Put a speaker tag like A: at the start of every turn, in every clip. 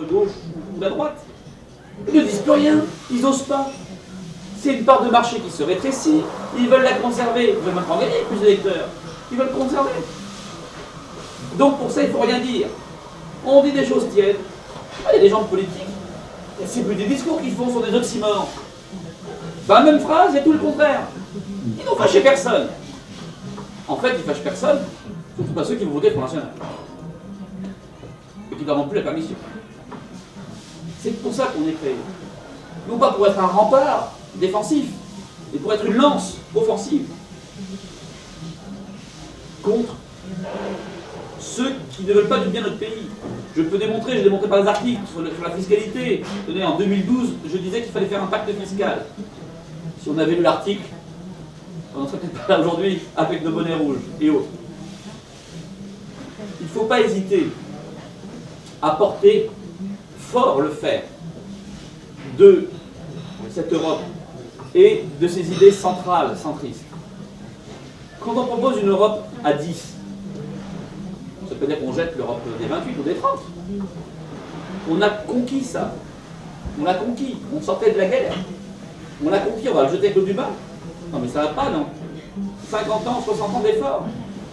A: gauche ou la droite. Ils ne disent plus rien, ils n'osent pas. C'est une part de marché qui se rétrécit, ils veulent la conserver, ils veulent même pas gagner plus d'électeurs, ils veulent conserver. Donc pour ça, il ne faut rien dire. On dit des choses tièdes. Il y a des gens politiques, c'est plus des discours qu'ils font, sont des oxymores. Dans la même phrase, il y a tout le contraire. Ils n'ont fâché personne. En fait, ils ne fâchent personne, surtout pas ceux qui vont voter pour National. Et qui n'en ont plus la permission. C'est pour ça qu'on est créé. Non pas pour être un rempart défensif, mais pour être une lance offensive contre ceux qui ne veulent pas du bien de notre pays. Je peux démontrer, je démontrais par des articles sur la fiscalité. Tenez, en 2012, je disais qu'il fallait faire un pacte fiscal. Si on avait lu l'article, on n'en serait peut-être pas là aujourd'hui avec nos bonnets rouges et autres. Il ne faut pas hésiter à porter fort le fer de cette Europe et de ses idées centrales, centristes. Quand on propose une Europe à 10, ça peut dire qu'on jette l'Europe des 28 ou des 30. On a conquis ça. On l'a conquis. On sortait de la guerre. On l'a conquis, on va le jeter avec l'eau du bain. Non mais ça va pas, non. 50 ans, 60 ans d'efforts.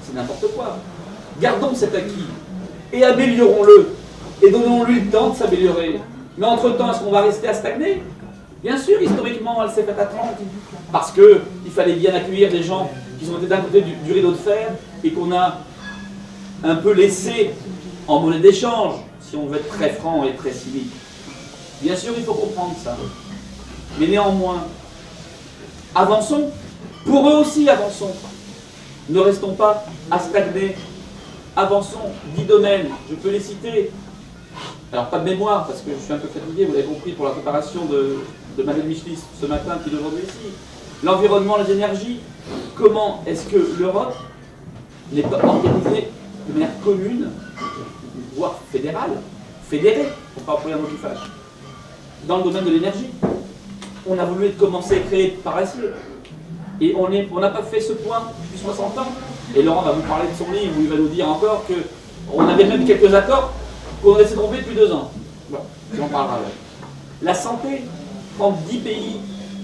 A: C'est n'importe quoi. Gardons cet acquis et améliorons-le. Et donnons-lui le temps de s'améliorer. Mais entre-temps, est-ce qu'on va rester à stagner? Bien sûr, historiquement, elle s'est faite à 30. Parce qu'il fallait bien accueillir des gens qui sont d'un côté du rideau de fer et qu'on a un peu laissé en monnaie d'échange, si on veut être très franc et très cynique. Bien sûr, il faut comprendre ça. Mais néanmoins, avançons. Pour eux aussi, avançons. Ne restons pas à stagner. Avançons. 10 domaines, je peux les citer. Alors, pas de mémoire, parce que je suis un peu fatigué, vous l'avez compris, pour la préparation de Madeleine Michelis ce matin, puis d'aujourd'hui ici. L'environnement, les énergies. Comment est-ce que l'Europe n'est pas organisée de manière commune, voire fédérale, fédérée, pour pas employer un mot qui fâche, dans le domaine de l'énergie? On a voulu commencer à créer par la suite. Et on n'a pas fait ce point depuis 60 ans. Et Laurent va vous parler de son livre où il va nous dire encore qu'on avait même quelques accords qu'on a laissé tomber depuis 2 ans. Bon, on parlera là. La santé, prendre 10 pays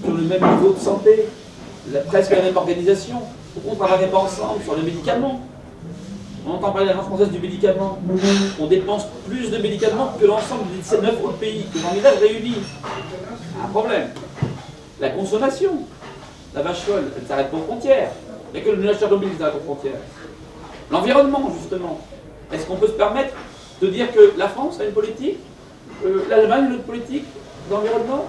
A: qui ont le même niveau de santé, presque la même organisation, pourquoi on ne travaillerait pas ensemble sur les médicaments? On entend parler de l'Agence française du médicament. On dépense plus de médicaments que l'ensemble des 19 autres pays que j'envisage réunis. Un problème. La consommation. La vache folle, elle ne s'arrête pas aux frontières. Il n'y a que le Tchernobyl qui s'arrête aux frontières. L'environnement, justement. Est-ce qu'on peut se permettre de dire que la France a une politique, l'Allemagne a une autre politique d'environnement?